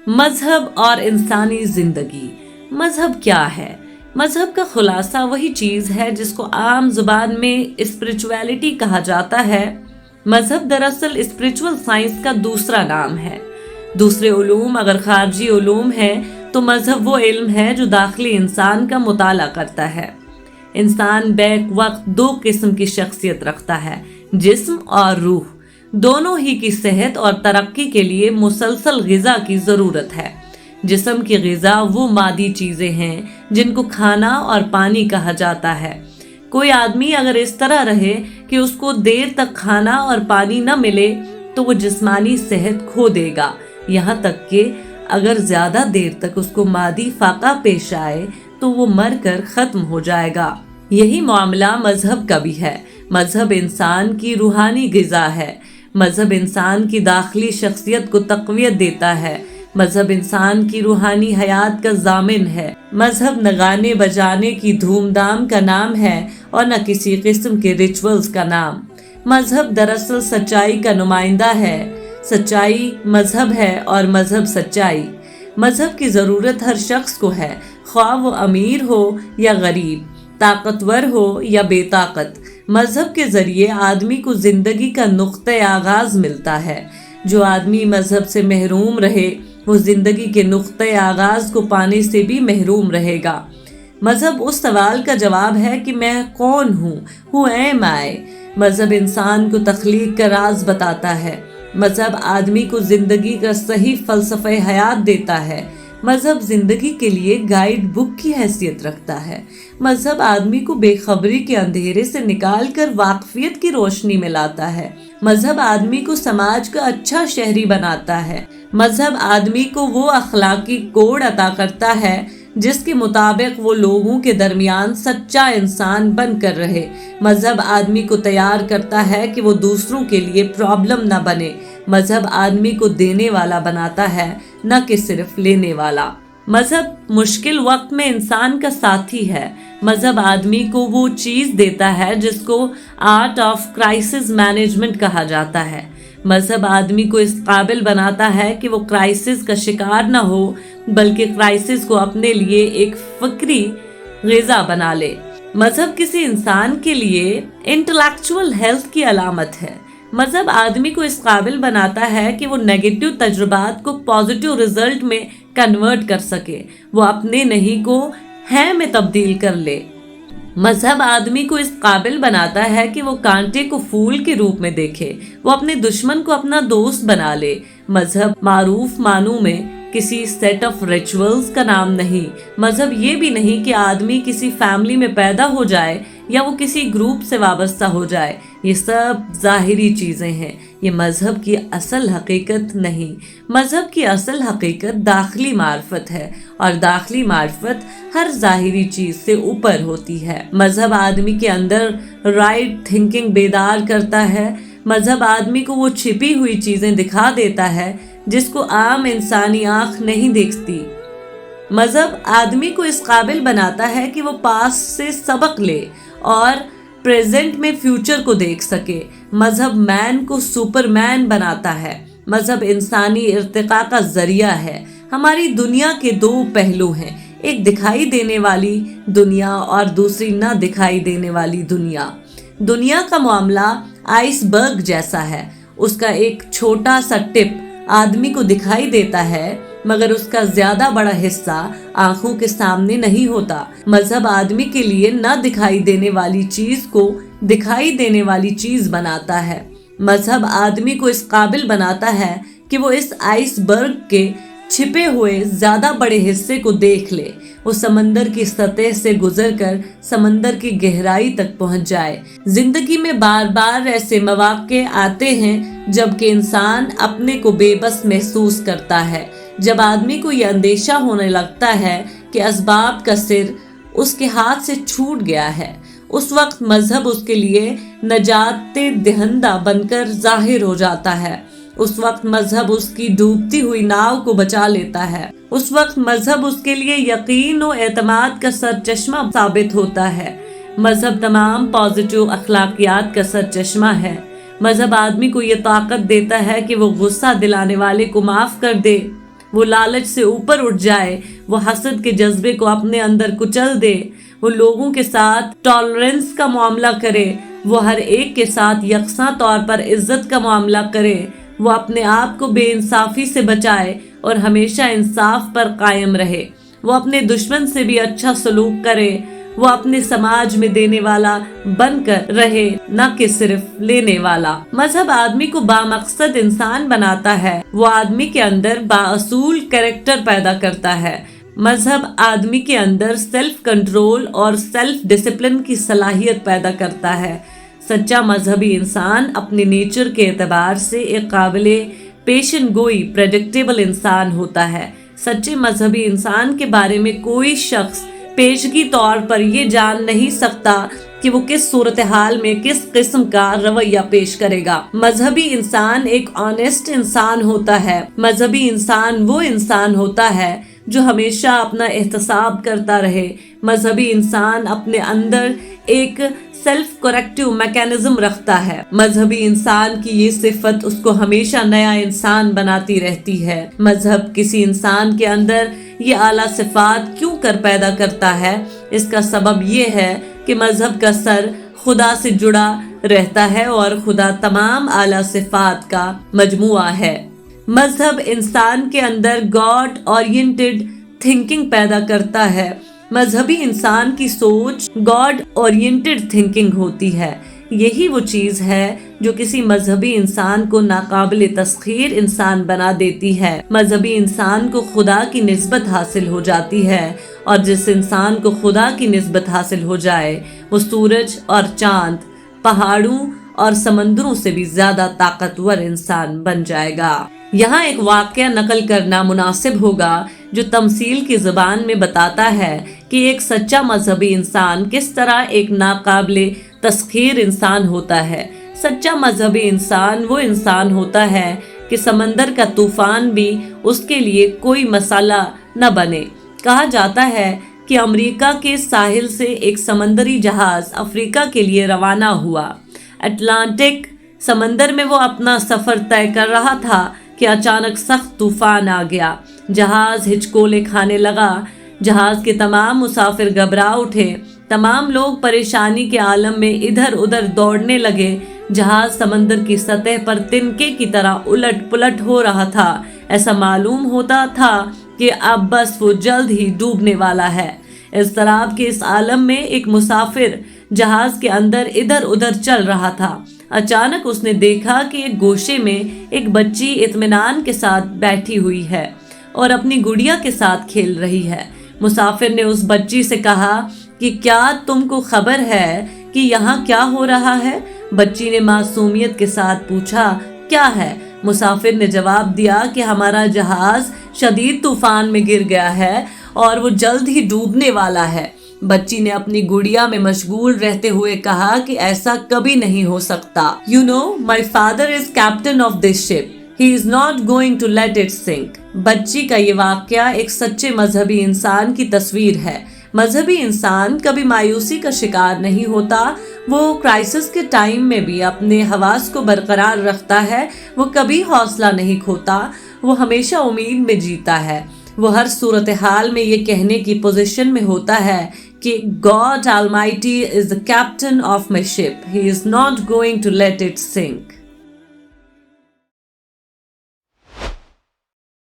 مذہب اور انسانی زندگی۔ مذہب کیا ہے؟ مذہب کا خلاصہ وہی چیز ہے جس کو عام زبان میں اسپرچویلٹی کہا جاتا ہے۔ مذہب دراصل اسپرچول سائنس کا دوسرا نام ہے۔ دوسرے علوم اگر خارجی علوم ہے تو مذہب وہ علم ہے جو داخلی انسان کا مطالعہ کرتا ہے۔ انسان بیک وقت دو قسم کی شخصیت رکھتا ہے، جسم اور روح۔ دونوں ہی کی صحت اور ترقی کے لیے مسلسل غذا کی ضرورت ہے۔ جسم کی غذا وہ مادی چیزیں ہیں جن کو کھانا اور پانی کہا جاتا ہے۔ کوئی آدمی اگر اس طرح رہے کہ اس کو دیر تک کھانا اور پانی نہ ملے تو وہ جسمانی صحت کھو دے گا، یہاں تک کہ اگر زیادہ دیر تک اس کو مادی فاقہ پیش آئے تو وہ مر کر ختم ہو جائے گا۔ یہی معاملہ مذہب کا بھی ہے۔ مذہب انسان کی روحانی غذا ہے۔ مذہب انسان کی داخلی شخصیت کو تقویت دیتا ہے۔ مذہب انسان کی روحانی حیات کا ضامن ہے۔ مذہب نہ گانے بجانے کی دھوم دھام کا نام ہے اور نہ کسی قسم کے ریچولز کا نام۔ مذہب دراصل سچائی کا نمائندہ ہے۔ سچائی مذہب ہے اور مذہب سچائی۔ مذہب کی ضرورت ہر شخص کو ہے، خواہ وہ امیر ہو یا غریب، طاقتور ہو یا بے طاقت۔ مذہب کے ذریعے آدمی کو زندگی کا نقطۂ آغاز ملتا ہے۔ جو آدمی مذہب سے محروم رہے وہ زندگی کے نقطۂ آغاز کو پانے سے بھی محروم رہے گا۔ مذہب اس سوال کا جواب ہے کہ میں کون ہوں؟ Who am I؟ مذہب انسان کو تخلیق کا راز بتاتا ہے۔ مذہب آدمی کو زندگی کا صحیح فلسفہ حیات دیتا ہے۔ مذہب زندگی کے لیے گائیڈ بک کی حیثیت رکھتا ہے۔ مذہب آدمی کو بے خبری کے اندھیرے سے نکال کر واقفیت کی روشنی میں لاتا ہے۔ مذہب آدمی کو سماج کا اچھا شہری بناتا ہے۔ مذہب آدمی کو وہ اخلاقی کوڈ عطا کرتا ہے جس کے مطابق وہ لوگوں کے درمیان سچا انسان بن کر رہے۔ مذہب آدمی کو تیار کرتا ہے کہ وہ دوسروں کے لیے پرابلم نہ بنے۔ مذہب آدمی کو دینے والا بناتا ہے، نہ کہ صرف لینے والا۔ مذہب مشکل وقت میں انسان کا ساتھی ہے۔ مذہب آدمی کو وہ چیز دیتا ہے جس کو آرٹ آف کرائسس مینجمنٹ کہا جاتا ہے۔ مذہب آدمی کو اس قابل بناتا ہے کہ وہ کرائسس کا شکار نہ ہو، بلکہ کرائسس کو اپنے لیے ایک فکری غذا بنا لے۔ مذہب کسی انسان کے لیے انٹلیکچول ہیلتھ کی علامت ہے۔ مذہب آدمی کو اس قابل بناتا ہے کہ وہ نیگیٹو تجربات کو پازیٹیو رزلٹ میں کنورٹ کر سکے، وہ اپنے نہیں کو ہیں میں تبدیل کر لے۔ مذہب آدمی کو اس قابل بناتا ہے کہ وہ کانٹے کو پھول کے روپ میں دیکھے، وہ اپنے دشمن کو اپنا دوست بنا لے۔ مذہب معروف معنوں میں کسی سیٹ آف ریچولز کا نام نہیں۔ مذہب یہ بھی نہیں کہ آدمی کسی فیملی میں پیدا ہو جائے یا وہ کسی گروپ سے وابستہ ہو جائے۔ یہ سب ظاہری چیزیں ہیں، یہ مذہب کی اصل حقیقت نہیں۔ مذہب کی اصل حقیقت داخلی معرفت ہے، اور داخلی معرفت ہر ظاہری چیز سے اوپر ہوتی ہے۔ مذہب آدمی کے اندر رائٹ تھنکنگ بیدار کرتا ہے۔ مذہب آدمی کو وہ چھپی ہوئی چیزیں دکھا دیتا ہے جس کو عام انسانی آنکھ نہیں دیکھتی۔ مذہب آدمی کو اس قابل بناتا ہے کہ وہ پاسٹ سے سبق لے اور پریزنٹ میں فیوچر کو دیکھ سکے۔ مذہب مین کو سپر مین بناتا ہے۔ مذہب انسانی ارتقاء کا ذریعہ ہے۔ ہماری دنیا کے دو پہلو ہیں، ایک دکھائی دینے والی دنیا اور دوسری نہ دکھائی دینے والی دنیا۔ دنیا کا معاملہ آئس برگ جیسا ہے۔ اس کا ایک چھوٹا سا ٹپ آدمی کو دکھائی دیتا ہے، مگر اس کا زیادہ بڑا حصہ آنکھوں کے سامنے نہیں ہوتا۔ مذہب آدمی کے لیے نہ دکھائی دینے والی چیز کو دکھائی دینے والی چیز بناتا ہے۔ مذہب آدمی کو اس قابل بناتا ہے کہ وہ اس آئس برگ کے چھپے ہوئے زیادہ بڑے حصے کو دیکھ لے، وہ سمندر کی سطح سے گزر کر سمندر کی گہرائی تک پہنچ جائے۔ زندگی میں بار بار ایسے مواقع آتے ہیں جب کہ انسان اپنے کو بے بس محسوس کرتا ہے، جب آدمی کو یہ اندیشہ ہونے لگتا ہے کہ اسباب کا سر اس کے ہاتھ سے چھوٹ گیا ہے۔ اس وقت مذہب اس کے لیے نجات دہندہ بن کر ظاہر ہو جاتا ہے۔ اس وقت مذہب اس کی ڈوبتی ہوئی ناؤ کو بچا لیتا ہے۔ اس وقت مذہب اس کے لیے یقین و اعتماد کا سرچشمہ ثابت ہوتا ہے۔ مذہب تمام پازیٹیو اخلاقیات کا سرچشمہ ہے۔ مذہب آدمی کو یہ طاقت دیتا ہے کہ وہ غصہ دلانے والے کو معاف کر دے، وہ لالچ سے اوپر اٹھ جائے، وہ حسد کے جذبے کو اپنے اندر کچل دے، وہ لوگوں کے ساتھ ٹالرنس کا معاملہ کرے، وہ ہر ایک کے ساتھ یکساں طور پر عزت کا معاملہ کرے، وہ اپنے آپ کو بے انصافی سے بچائے اور ہمیشہ انصاف پر قائم رہے، وہ اپنے دشمن سے بھی اچھا سلوک کرے، وہ اپنے سماج میں دینے والا بن کر رہے، نہ کہ صرف لینے والا۔ مذہب آدمی کو بامقصد انسان بناتا ہے، وہ آدمی کے اندر بااصول کریکٹر پیدا کرتا ہے۔ مذہب آدمی کے اندر سیلف کنٹرول اور سیلف ڈسپلن کی صلاحیت پیدا کرتا ہے۔ سچا مذہبی انسان اپنے نیچر کے اعتبار سے ایک قابل پیشن گوئی پریڈکٹیبل انسان ہوتا ہے۔ سچے مذہبی انسان کے بارے میں کوئی شخص پیشگی طور پر یہ جان نہیں سکتا کہ وہ کس صورتحال میں کس قسم کا رویہ پیش کرے گا۔ مذہبی انسان ایک آنیسٹ انسان ہوتا ہے۔ مذہبی انسان وہ انسان ہوتا ہے جو ہمیشہ اپنا احتساب کرتا رہے۔ مذہبی انسان اپنے اندر ایک سیلف کریکٹیو میکینزم رکھتا ہے۔ مذہبی انسان کی یہ صفت اس کو ہمیشہ نیا انسان بناتی رہتی ہے۔ مذہب کسی انسان کے اندر یہ اعلیٰ صفات کیوں کر پیدا کرتا ہے؟ اس کا سبب یہ ہے کہ مذہب کا سر خدا سے جڑا رہتا ہے اور خدا تمام اعلیٰ صفات کا مجموعہ ہے۔ مذہب انسان کے اندر گاڈ اورینٹڈ تھنکنگ پیدا کرتا ہے۔ مذہبی انسان کی سوچ گاڈ اورینٹڈ تھنکنگ ہوتی ہے۔ یہی وہ چیز ہے جو کسی مذہبی انسان کو ناقابل تسخیر انسان بنا دیتی ہے۔ مذہبی انسان کو خدا کی نسبت حاصل ہو جاتی ہے، اور جس انسان کو خدا کی نسبت حاصل ہو جائے وہ سورج اور چاند، پہاڑوں اور سمندروں سے بھی زیادہ طاقتور انسان بن جائے گا۔ یہاں ایک واقعہ نقل کرنا مناسب ہوگا جو تمثیل کی زبان میں بتاتا ہے کہ ایک سچا مذہبی انسان کس طرح ایک ناقابل تسخیر انسان ہوتا ہے۔ سچا مذہبی انسان وہ انسان ہوتا ہے کہ سمندر کا طوفان بھی اس کے لیے کوئی مسئلہ نہ بنے۔ کہا جاتا ہے کہ امریکہ کے ساحل سے ایک سمندری جہاز افریقہ کے لیے روانہ ہوا۔ اٹلانٹک سمندر میں وہ اپنا سفر طے کر رہا تھا کہ اچانک سخت طوفان آ گیا۔ جہاز ہچکولے کھانے لگا۔ جہاز کے تمام مسافر گھبرا اٹھے۔ تمام لوگ پریشانی کے عالم میں ادھر ادھر دوڑنے لگے۔ جہاز سمندر کی سطح پر تنکے کی طرح الٹ پلٹ ہو رہا تھا۔ ایسا معلوم ہوتا تھا کہ اب بس وہ جلد ہی ڈوبنے والا ہے۔ اضطراب کے اس عالم میں ایک مسافر جہاز کے اندر ادھر ادھر چل رہا تھا۔ اچانک اس نے دیکھا کہ ایک گوشے میں ایک بچی اطمینان کے ساتھ بیٹھی ہوئی ہے اور اپنی گڑیا کے ساتھ کھیل رہی ہے۔ مسافر نے اس بچی سے کہا کہ کیا تم کو خبر ہے کہ یہاں کیا ہو رہا ہے؟ بچی نے معصومیت کے ساتھ پوچھا، کیا ہے؟ مسافر نے جواب دیا کہ ہمارا جہاز شدید طوفان میں گر گیا ہے اور وہ جلد ہی ڈوبنے والا ہے۔ بچی نے اپنی گڑیا میں مشغول رہتے ہوئے کہا کہ ایسا کبھی نہیں ہو سکتا۔ You know, my father is captain of this ship. He is not going to let it sink. بچی کا یہ واقعہ ایک سچے مذہبی انسان کی تصویر ہے۔ مذہبی انسان کبھی مایوسی کا شکار نہیں ہوتا۔ وہ کرائسس کے ٹائم میں بھی اپنے حواس کو برقرار رکھتا ہے۔ وہ کبھی حوصلہ نہیں کھوتا۔ وہ ہمیشہ امید میں جیتا ہے۔ وہ ہر صورتحال میں یہ کہنے کی پوزیشن میں ہوتا ہے کہ God Almighty is the captain of my ship. He is not going to let it sink.